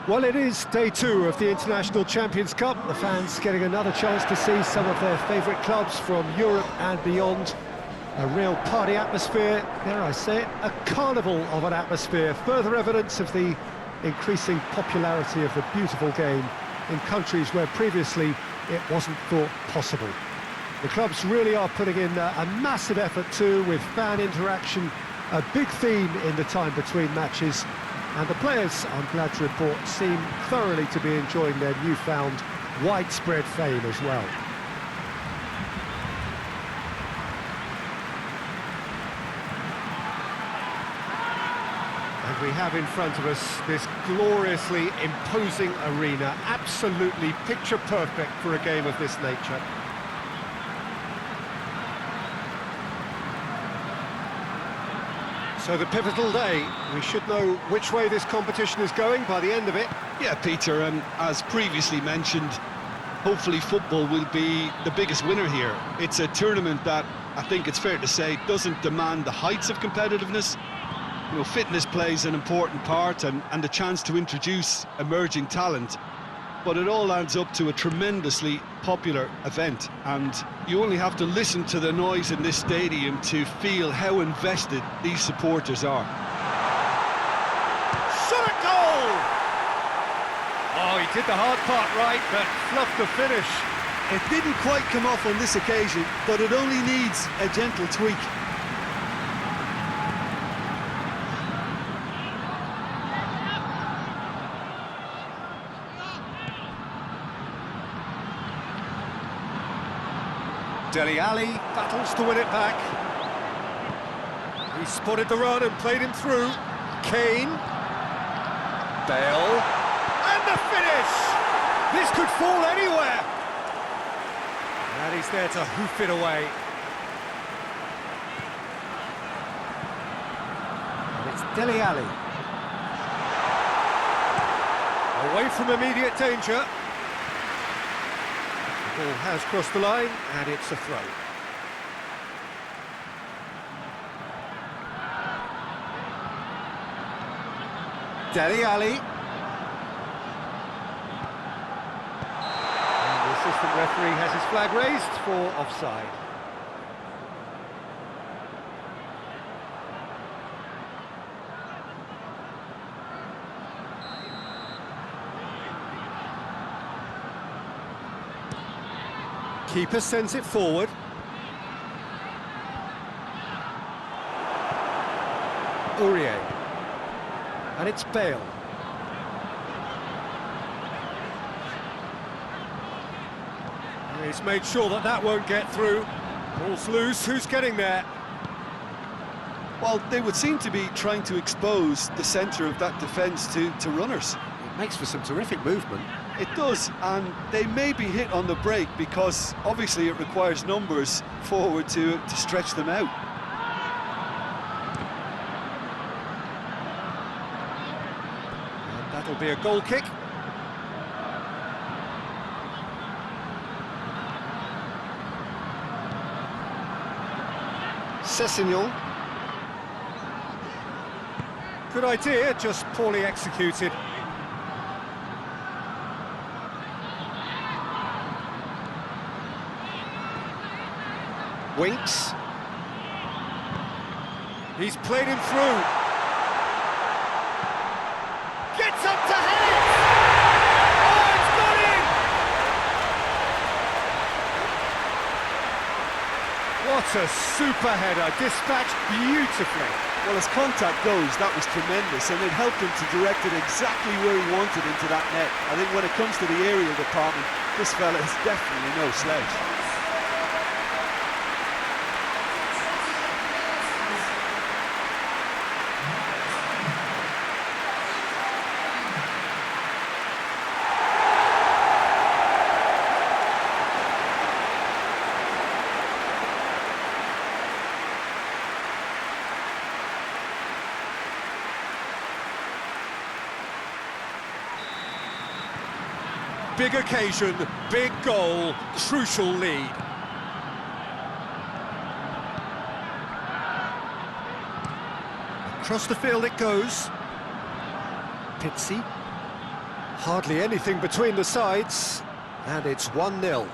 Well, it is day two of the International Champions Cup. The fans getting another chance to see some of their favourite clubs from Europe and beyond. A real party atmosphere, dare I say it, a carnival of an atmosphere. Further evidence of the increasing popularity of the beautiful game in countries where previously it wasn't thought possible. The clubs really are putting in a massive effort too, with fan interaction, a big theme in the time between matches. And the players, I'm glad to report, seem thoroughly to be enjoying their newfound widespread fame as well. And we have in front of us this gloriously imposing arena, absolutely picture perfect for a game of this nature. So the pivotal day, we should know which way this competition is going by the end of it. Yeah, Peter, and as previously mentioned, hopefully football will be the biggest winner here. It's a tournament that, I think it's fair to say, doesn't demand the heights of competitiveness. You know, fitness plays an important part and the chance to introduce emerging talent. But it all adds up to a tremendously popular event, and you only have to listen to the noise in this stadium to feel how invested these supporters are. Shot at goal! Oh, he did the hard part right, but fluffed the finish. It didn't quite come off on this occasion, but it only needs a gentle tweak. Dele Alli battles to win it back. He spotted the run and played him through. Kane. Bale. And the finish! This could fall anywhere. And he's there to hoof it away. And it's Dele Alli. Away from immediate danger. The ball has crossed the line, and it's a throw. Dele Alli. And the assistant referee has his flag raised for offside. Keeper sends it forward. Aurier. And it's Bale. And he's made sure that that won't get through. Ball's loose, who's getting there? Well, they would seem to be trying to expose the centre of that defence to runners. It makes for some terrific movement. It does, and they may be hit on the break because obviously it requires numbers forward to stretch them out. And that'll be a goal kick. Sessegnon. Good idea, just poorly executed. Winks. He's played him through. Gets up to head it! Oh, it's got in! What a super header, dispatched beautifully. Well, as contact goes, that was tremendous, and it helped him to direct it exactly where he wanted into that net. I think when it comes to the aerial department, this fella is definitely no slouch. Big occasion, big goal, crucial lead. Across the field it goes. Pizzi. Hardly anything between the sides, and it's 1-0.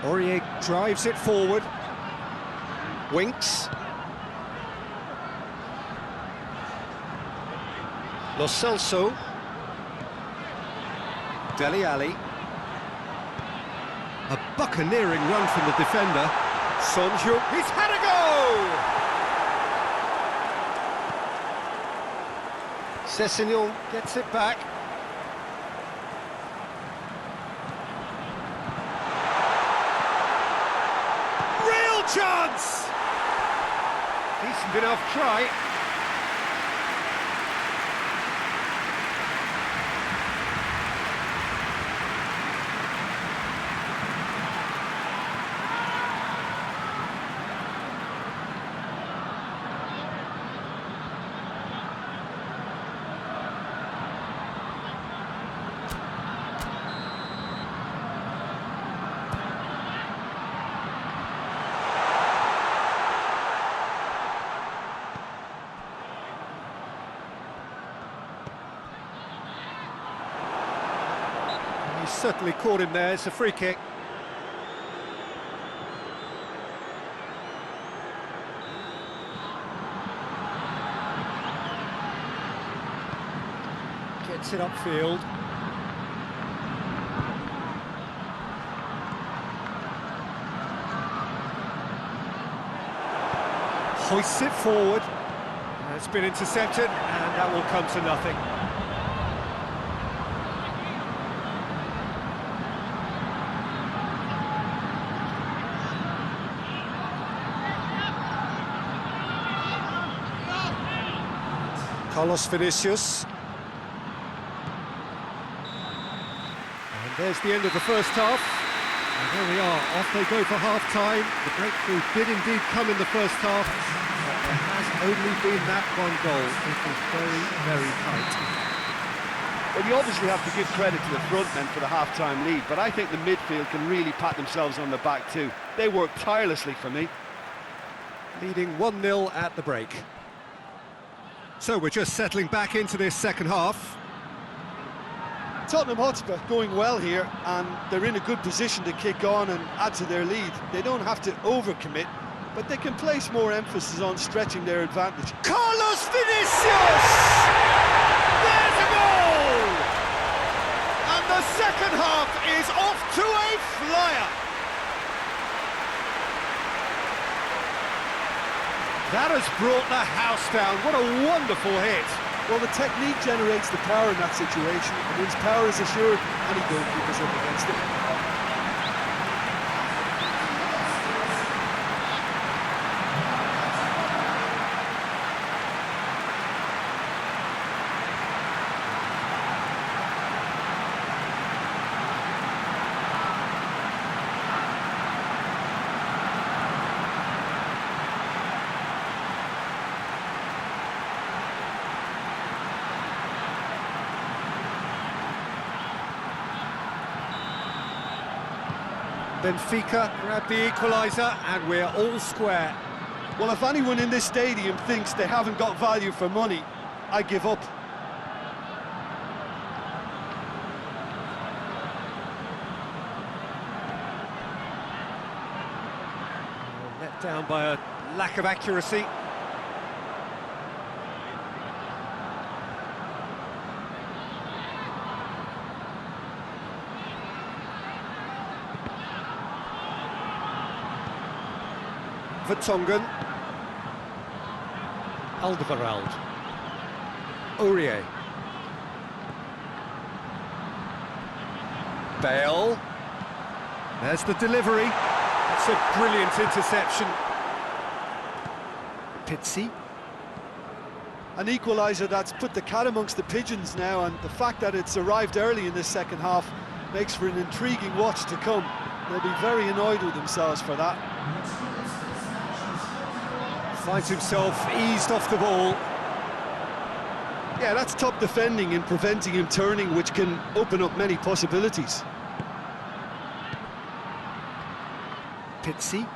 Aurier drives it forward. Winks. Lo Celso. Dele Alli. A buccaneering run from the defender. Sonju, he's had a go! Cessignon gets it back. Real chance! Decent enough try. He's certainly caught him there. It's a free kick. Gets it upfield. Hoists it forward. It's been intercepted, and that will come to nothing. Carlos Vinicius. And there's the end of the first half. And there we are, off they go for half-time. The breakthrough did indeed come in the first half, but there has only been that one goal. It was very, very tight. Well, you obviously have to give credit to the front men for the half-time lead, but I think the midfield can really pat themselves on the back too. They worked tirelessly for me. Leading 1-0 at the break. So we're just settling back into this second half. Tottenham Hotspur going well here, and they're in a good position to kick on and add to their lead. They don't have to overcommit, but they can place more emphasis on stretching their advantage. Carlos Vinicius! There's a goal! And the second half is off to a flyer. That has brought the house down. What a wonderful hit. Well, the technique generates the power in that situation, and once power is assured, any goalkeeper's up against it. Benfica grab the equaliser, and we're all square. Well, if anyone in this stadium thinks they haven't got value for money, I give up. Let down by a lack of accuracy. Vertonghen. Alderweireld. Aurier. Bale. There's the delivery. It's a brilliant interception. Pizzi. An equaliser that's put the cat amongst the pigeons now, and the fact that it's arrived early in this second half makes for an intriguing watch to come. They'll be very annoyed with themselves for that. Finds himself eased off the ball. Yeah, that's top defending and preventing him turning, which can open up many possibilities. Pizzi.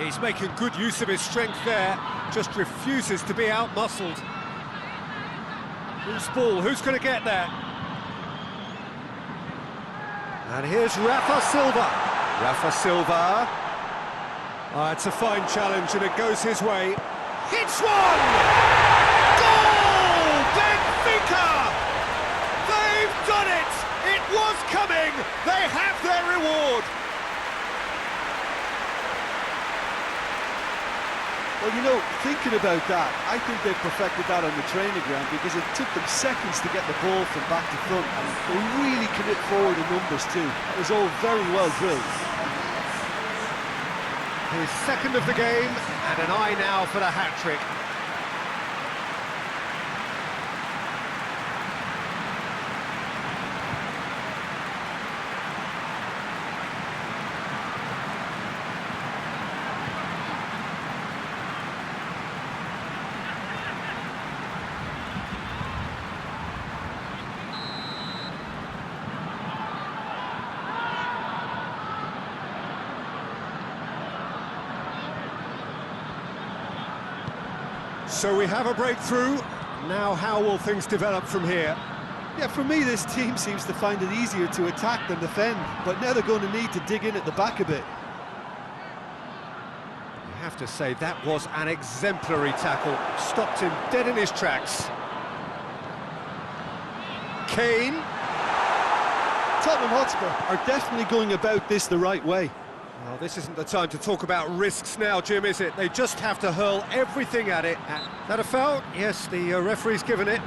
He's making good use of his strength there, just refuses to be out-muscled. Loose ball, who's going to get there? And here's Rafa Silva. Rafa Silva. Oh, it's a fine challenge and it goes his way. Hits one! Goal! Benfica! They've done it! It was coming! They have their reward! Well, you know, thinking about that, I think they perfected that on the training ground because it took them seconds to get the ball from back to front, and they really commit forward in numbers too. It was all very well drilled. His second of the game, and an eye now for the hat-trick. So we have a breakthrough. Now how will things develop from here? Yeah, for me, this team seems to find it easier to attack than defend, but now they're going to need to dig in at the back a bit. You have to say that was an exemplary tackle. Stopped him dead in his tracks. Kane. Tottenham Hotspur are definitely going about this the right way. Well, this isn't the time to talk about risks now, Jim, is it? They just have to hurl everything at it. That a foul? Yes, the referee's given it.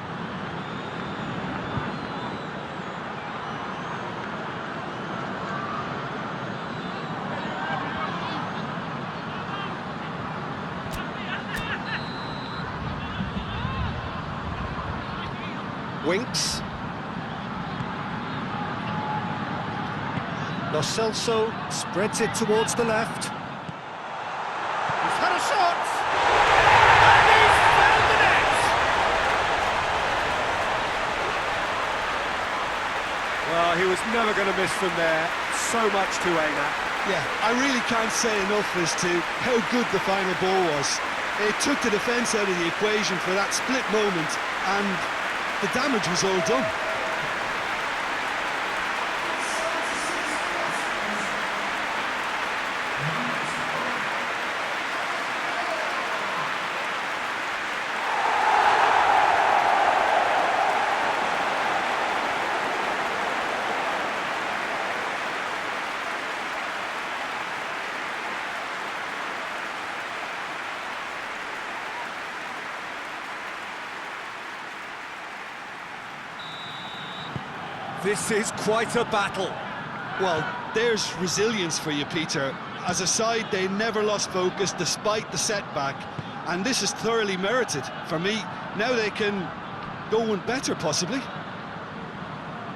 Winks. Lo Celso spreads it towards the left. He's had a shot! And he's found the net! Well, he was never going to miss from there. So much to aim at. Yeah, I really can't say enough as to how good the final ball was. It took the defence out of the equation for that split moment, and the damage was all done. This is quite a battle. Well, there's resilience for you, Peter. As a side, they never lost focus despite the setback, and this is thoroughly merited. For me, now they can go one better, possibly.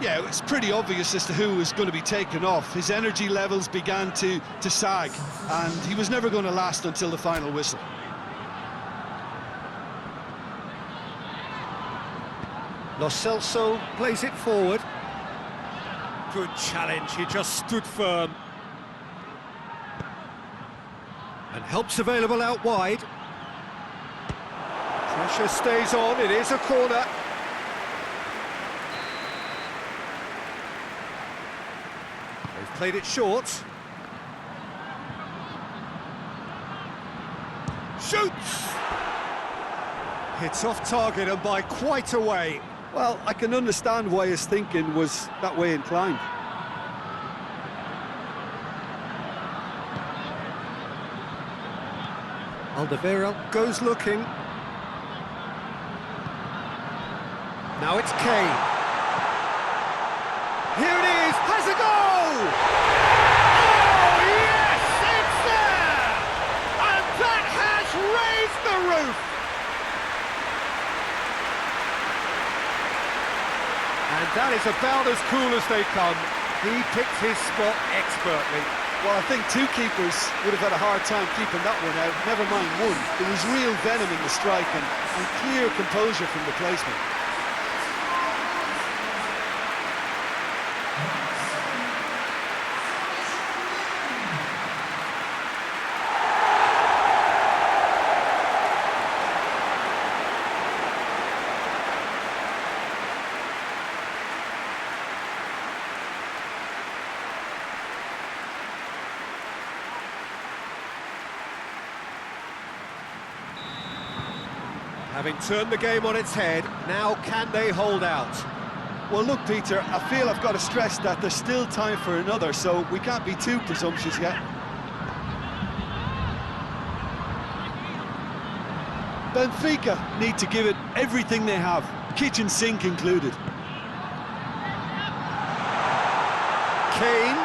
Yeah, it's pretty obvious as to who was going to be taken off. His energy levels began to sag, and he was never going to last until the final whistle. Lo Celso plays it forward. Good challenge, he just stood firm. And help's available out wide. Pressure stays on, it is a corner. They've played it short. Shoots! Hits off target and by quite a way. Well, I can understand why his thinking was that way inclined. Alderweireld goes looking. Now it's Kane. Here it is, has a goal! Oh, yes, it's there! And that has raised the roof! And that is about as cool as they come. He picked his spot expertly. Well, I think two keepers would have had a hard time keeping that one out, never mind one. There was real venom in the strike and clear composure from the placement. Having turned the game on its head, now can they hold out? Well, look, Peter, I feel I've got to stress that there's still time for another, so we can't be too presumptuous yet. Benfica need to give it everything they have, kitchen sink included. Kane.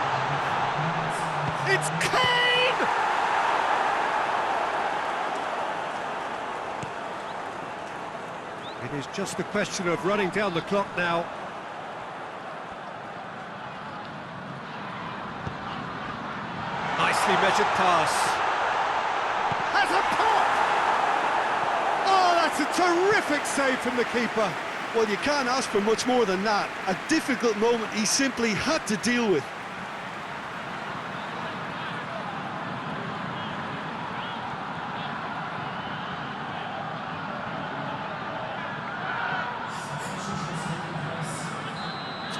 It's Kane! It is just a question of running down the clock now. Nicely measured pass. Has a pop! Oh, that's a terrific save from the keeper. Well, you can't ask for much more than that. A difficult moment he simply had to deal with.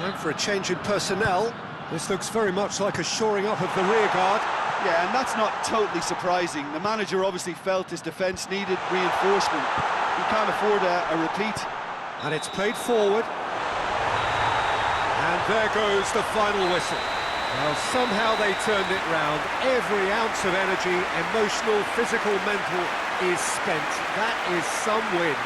Time for a change in personnel. This looks very much like a shoring up of the rear guard. Yeah, and that's not totally surprising. The manager obviously felt his defence needed reinforcement. He can't afford a repeat. And it's played forward. And there goes the final whistle. Well, somehow they turned it round. Every ounce of energy, emotional, physical, mental, is spent. That is some win.